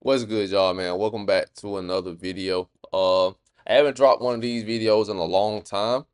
What's good, y'all, man? Welcome back to another video. I haven't dropped one of these videos in a long time,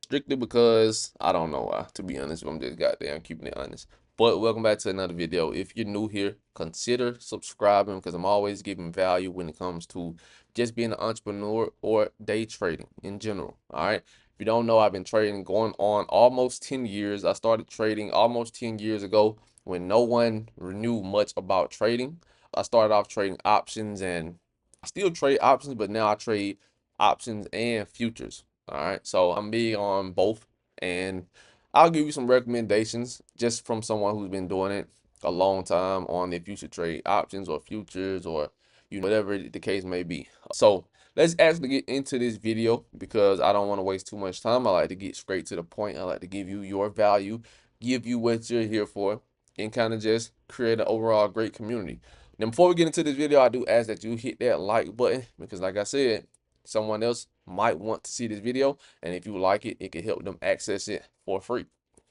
strictly because I don't know why, to be honest. I'm just goddamn keeping it honest. But welcome back to another video. If you're new here, consider subscribing because I'm always giving value when it comes to just being an entrepreneur or day trading in general. All right. If you don't know, I've been trading going on almost 10 years. I started trading almost 10 years ago when no one knew much about trading. I started off trading options and I still trade options, but now I trade options and futures. All right. So I'm big on both, and I'll give you some recommendations just from someone who's been doing it a long time on if you should trade options or futures or whatever the case may be. So let's actually get into this video because I don't want to waste too much time. I like to get straight to the point. I like to give you your value, give you what you're here for, and kind of just create an overall great community. Now, before we get into this video, I do ask that you hit that like button because, like I said, someone else might want to see this video, and if you like it, it can help them access it for free.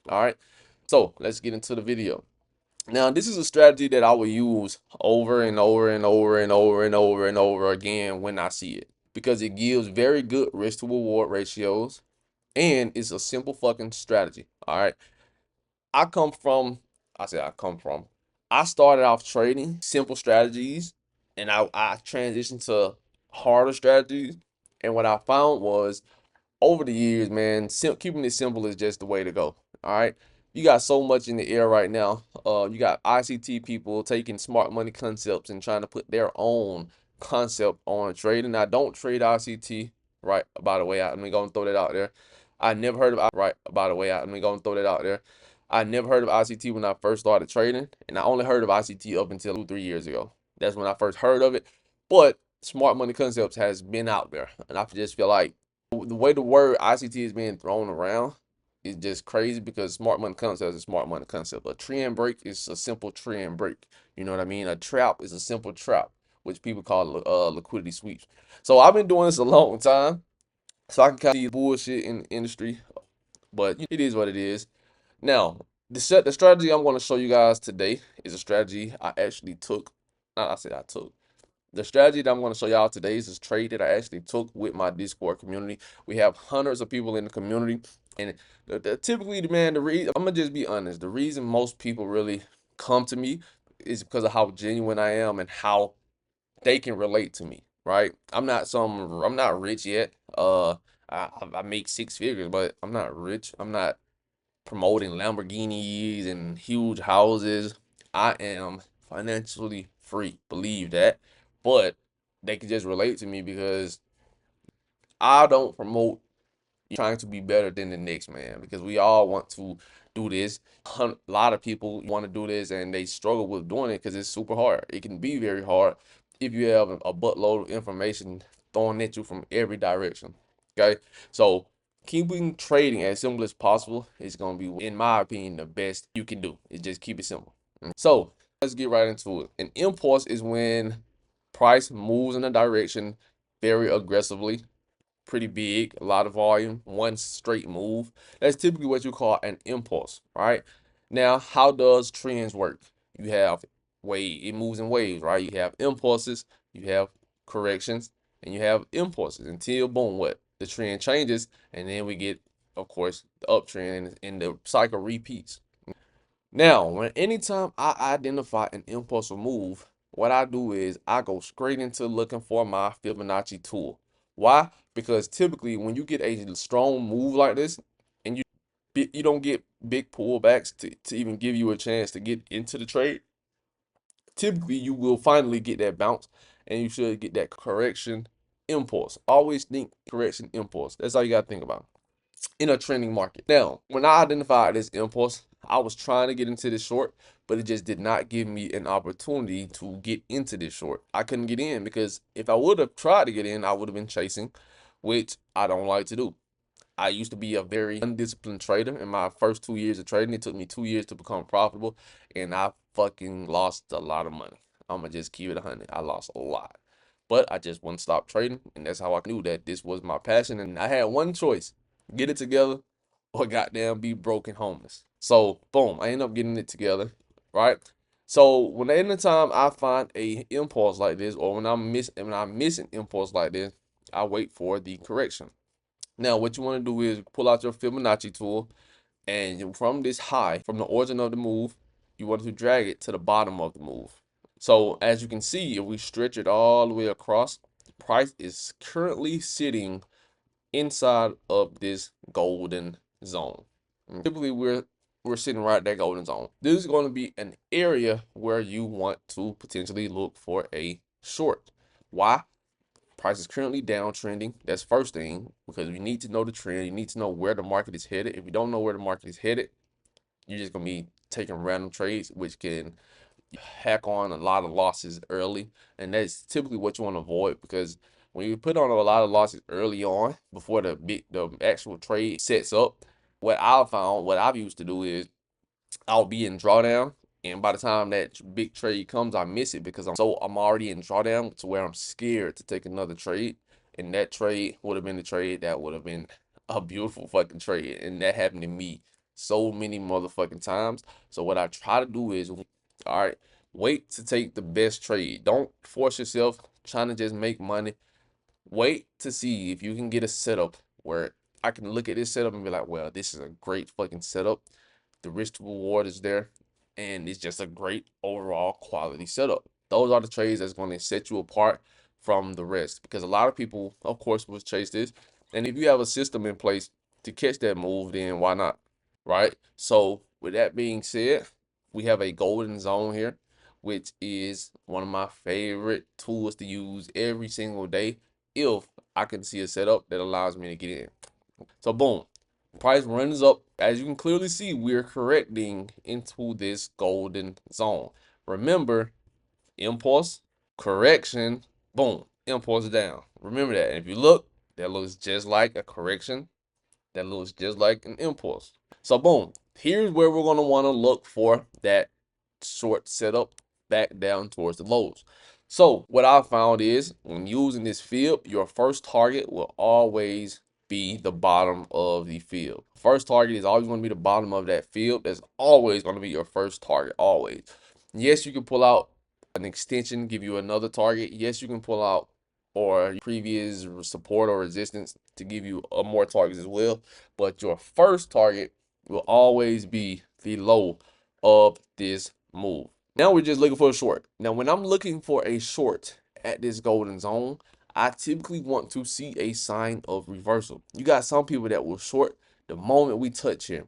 All right, so let's get into the video. Now, this is a strategy that I will use over and over and over and over and over and over again when I see it because it gives very good risk to reward ratios and it's a simple fucking strategy. All right, I come from, I say I come from, I started off trading simple strategies and I transitioned to harder strategies. And what I found was over the years, man, keeping it simple is just the way to go. All right. You got so much in the air right now. You got ICT people taking smart money concepts and trying to put their own concept on trading. I don't trade ICT, right? By the way, I'm gonna throw that out there. I never heard of right. By the way, I'm gonna throw that out there. I never heard of ICT when I first started trading, and I only heard of ICT up until 2, 3 years ago. That's when I first heard of it. But smart money concepts has been out there, and I just feel like the way the word ICT is being thrown around is just crazy because smart money concept is a smart money concept. A trend break is a simple trend break. You know what I mean? A trap is a simple trap, which people call liquidity sweeps. So I've been doing this a long time, so I can kind of see bullshit in the industry, but it is what it is. Now, the strategy I'm going to show you guys today is a strategy I actually took. Not I said I took. The strategy that I'm going to show y'all today is this trade that I actually took with my Discord community. We have hundreds of people in the community, and typically, man, the reason I'm gonna just be honest, the reason most people really come to me is because of how genuine I am and how they can relate to me. Right? I'm not rich yet. I make 6 figures, but I'm not rich. I'm not promoting Lamborghinis and huge houses. I am financially free. Believe that. But they can just relate to me because I don't promote trying to be better than the next man because we all want to do this. A lot of people want to do this and they struggle with doing it because it's super hard. It can be very hard if you have a buttload of information thrown at you from every direction. Okay, so keeping trading as simple as possible is going to be, in my opinion, the best you can do. Is just keep it simple. So let's get right into it. An impulse is when price moves in a direction very aggressively, pretty big, a lot of volume, one straight move. That's typically what you call an impulse, right? Now, how does trends work? You have it moves in waves, right? You have impulses, you have corrections, and you have impulses until boom, what? The trend changes, and then we get, of course, the uptrend and the cycle repeats. Now, when anytime I identify an impulsive move, what I do is I go straight into looking for my Fibonacci tool. Why? Because typically when you get a strong move like this and you don't get big pullbacks to even give you a chance to get into the trade, typically you will finally get that bounce and you should get that correction impulse. Always think correction impulse. That's all you got to think about in a trending market. Now, when I identified this impulse, I was trying to get into this short, but it just did not give me an opportunity to get into this short. I couldn't get in because if I would have tried to get in, I would have been chasing, which I don't like to do. I used to be a very undisciplined trader. In my first 2 years of trading, it took me 2 years to become profitable, and I fucking lost a lot of money. I'm gonna just keep it 100. I lost a lot, but I just wouldn't stop trading, and that's how I knew that this was my passion. And I had one choice: get it together, or goddamn be broke and homeless. So boom, I ended up getting it together, right? So when any time I find a impulse like this, or when I miss an impulse like this, I wait for the correction. Now, what you want to do is pull out your Fibonacci tool, and from this high, from the origin of the move, you want to drag it to the bottom of the move. So as you can see, if we stretch it all the way across, the price is currently sitting inside of this golden zone. And typically, we're sitting right at that golden zone. This is going to be an area where you want to potentially look for a short. Why? Price is currently downtrending. That's first thing, because you need to know the trend. You need to know where the market is headed. If you don't know where the market is headed, you're just gonna be taking random trades, which can hack on a lot of losses early, and that's typically what you want to avoid, because when you put on a lot of losses early on before the actual trade sets up, what I've used to do is I'll be in drawdown, and by the time that big trade comes, I miss it because I'm already in drawdown to where I'm scared to take another trade, and that trade would have been the trade that would have been a beautiful fucking trade, and that happened to me so many motherfucking times. So what I try to do is, all right, wait to take the best trade. Don't force yourself trying to just make money. Wait to see if you can get a setup where I can look at this setup and be like, well, this is a great fucking setup. The risk to reward is there, and it's just a great overall quality setup. Those are the trades that's going to set you apart from the rest, because a lot of people, of course, will chase this. And if you have a system in place to catch that move, then why not? Right? So, with that being said, we have a golden zone here, which is one of my favorite tools to use every single day if I can see a setup that allows me to get in. So boom, price runs up. As you can clearly see, we're correcting into this golden zone. Remember, impulse, correction, boom, impulse down. Remember that. And if you look, that looks just like a correction. That looks just like an impulse. So boom, here's where we're gonna want to look for that short setup back down towards the lows. So what I found is, when using this fib, your first target will always be the bottom of the fib. First target is always going to be the bottom of that fib. That's always going to be your first target, always. Yes, you can pull out an extension, give you another target. Yes, you can pull out or previous support or resistance to give you more targets as well. But your first target will always be the low of this move. Now we're just looking for a short. Now, when I'm looking for a short at this golden zone, I typically want to see a sign of reversal. You got some people that will short the moment we touch here.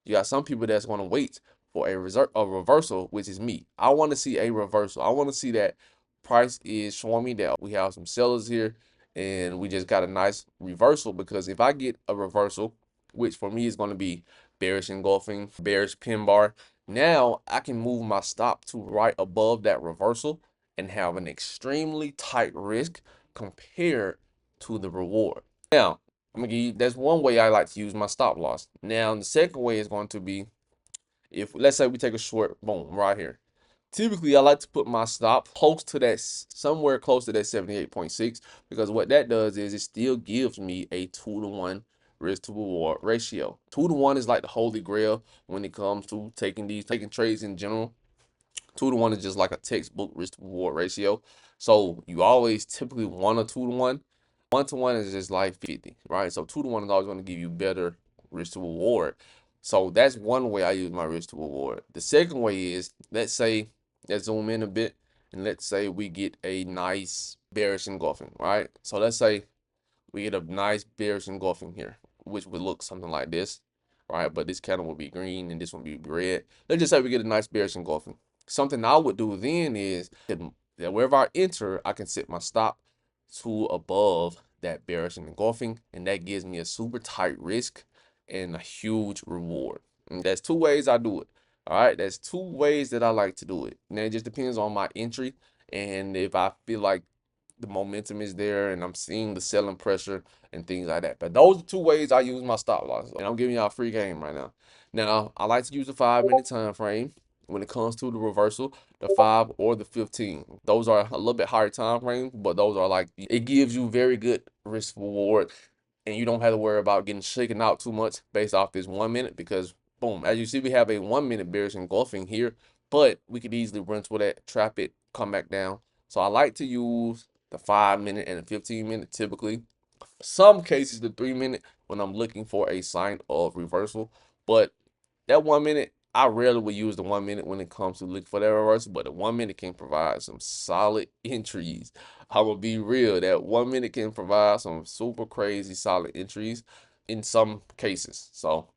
You got some people that's going to wait for a reversal, which is me. I want to see a reversal. I want to see that price is showing me that we have some sellers here, and we just got a nice reversal, because if I get a reversal, which for me is going to be bearish engulfing, bearish pin bar, now I can move my stop to right above that reversal and have an extremely tight risk compared to the reward. Now, I'm gonna give you, that's one way I like to use my stop loss. Now, the second way is going to be, if let's say we take a short, boom, right here. Typically, I like to put my stop close to that, somewhere close to that 78.6, because what that does is it still gives me a 2-to-1 risk to reward ratio. 2-to-1 is like the holy grail when it comes to taking trades in general. 2-to-1 is just like a textbook risk to reward ratio. So you always typically want a 2-to-1. 1-to-1 is just like 50, right? So 2-to-1 is always going to give you better risk to reward. So that's one way I use my risk to reward. The second way is, let's zoom in a bit, and let's say we get a nice bearish engulfing, right? So let's say we get a nice bearish engulfing here, which would look something like this, right? But this candle will be green and this one will be red. Let's just say we get a nice bearish engulfing. Something I would do then is that wherever I enter, I can set my stop to above that bearish engulfing, and that gives me a super tight risk and a huge reward. And that's two ways I do it. All right, that's two ways that I like to do it. Now it just depends on my entry, and if I feel like the momentum is there and I'm seeing the selling pressure and things like that. But those are two ways I use my stop loss, and I'm giving y'all a free game right now. Now, I like to use the 5-minute time frame when it comes to the reversal, the 5 or the 15. Those are a little bit higher time frames, but those are like, it gives you very good risk reward, and you don't have to worry about getting shaken out too much based off this 1 minute, because boom, as you see, we have a 1 minute bearish engulfing here, but we could easily run to that, trap it, come back down. So I like to use the 5 minute and the 15 minute typically. Some cases the 3 minute when I'm looking for a sign of reversal, but that 1 minute I rarely will use the 1 minute when it comes to looking for that reversal, but the 1 minute can provide some solid entries. I will be real, that 1 minute can provide some super crazy solid entries in some cases. So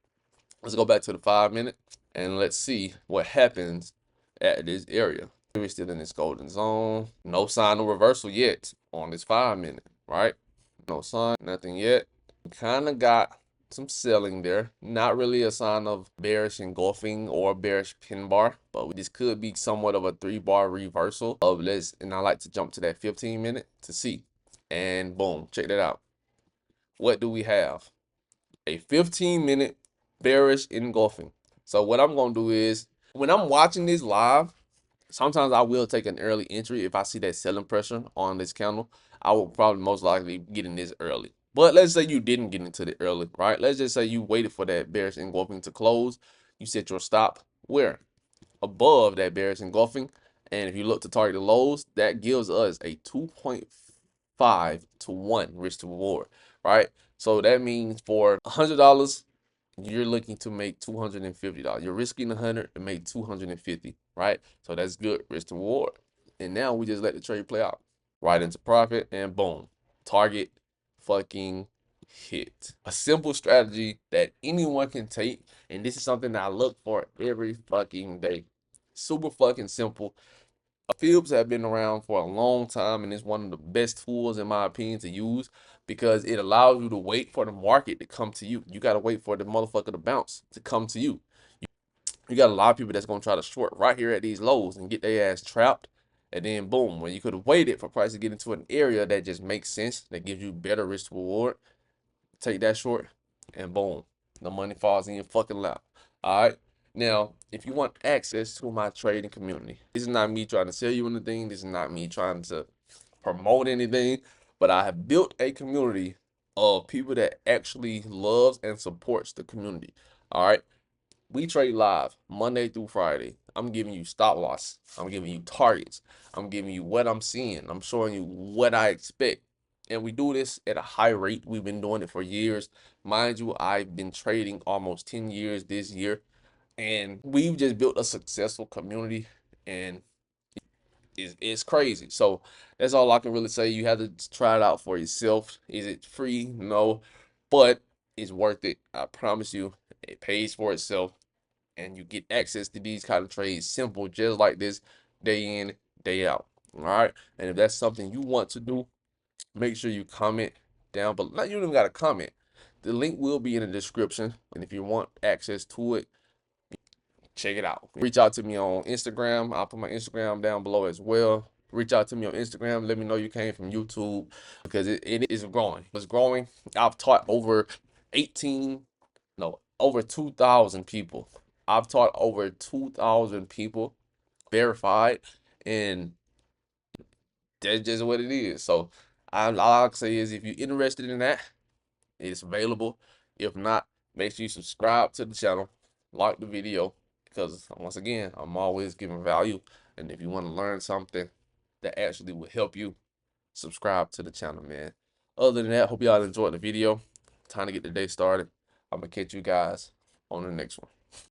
let's go back to the 5 minute and let's see what happens at this area. We're still in this golden zone. No sign of reversal yet on this 5 minute, right? No sign, nothing yet. Kind of got some selling there. Not really a sign of bearish engulfing or bearish pin bar, but this could be somewhat of a 3-bar reversal of this. And I like to jump to that 15 minute to see. And boom, check that out. What do we have? A 15 minute bearish engulfing. So what I'm gonna do is when I'm watching this live, sometimes I will take an early entry if I see that selling pressure on this candle. I will probably most likely get in this early. But let's say you didn't get into the early, right? Let's just say you waited for that bearish engulfing to close. You set your stop where? Above that bearish engulfing. And if you look to target the lows, that gives us a 2.5 to 1 risk to reward, right? So that means for $100, you're looking to make $250. You're risking 100 to make 250, right? So that's good risk to reward. And now we just let the trade play out. Right into profit and boom. Target fucking hit. A simple strategy that anyone can take. And this is something that I look for every fucking day. Super fucking simple. Fibs have been around for a long time and it's one of the best tools in my opinion to use because it allows you to wait for the market to come to you. You got to wait for the motherfucker to bounce to come to you. You got a lot of people that's going to try to short right here at these lows and get their ass trapped. And then boom, when you could have waited for price to get into an area that just makes sense, that gives you better risk to reward, take that short and boom, the money falls in your fucking lap. All right. Now, if you want access to my trading community, this is not me trying to sell you anything. This is not me trying to promote anything, but I have built a community of people that actually loves and supports the community. All right. We trade live Monday through Friday. I'm giving you stop loss. I'm giving you targets. I'm giving you what I'm seeing. I'm showing you what I expect. And we do this at a high rate. We've been doing it for years. Mind you, I've been trading almost 10 years this year. And we've just built a successful community. And it's crazy. So that's all I can really say. You have to try it out for yourself. Is it free? No. But it's worth it. I promise you. It pays for itself and you get access to these kind of trades simple just like this day in day out. All right, and if that's something you want to do, make sure you comment down below. Not, you don't even got to comment, the link will be in the description, and if you want access to it, check it out. Reach out to me on Instagram. I'll put my Instagram down below as well. Reach out to me on Instagram. Let me know you came from YouTube because it is growing. It's growing. I've taught over 18, no, over 2,000 people. I've taught over 2,000 people verified, and that's just what it is. So all I can say is if you're interested in that, it's available. If not, make sure you subscribe to the channel, like the video, because once again, I'm always giving value. And if you want to learn something that actually will help you, subscribe to the channel, man. Other than that, hope y'all enjoyed the video. Time to get the day started. I'm gonna catch you guys on the next one.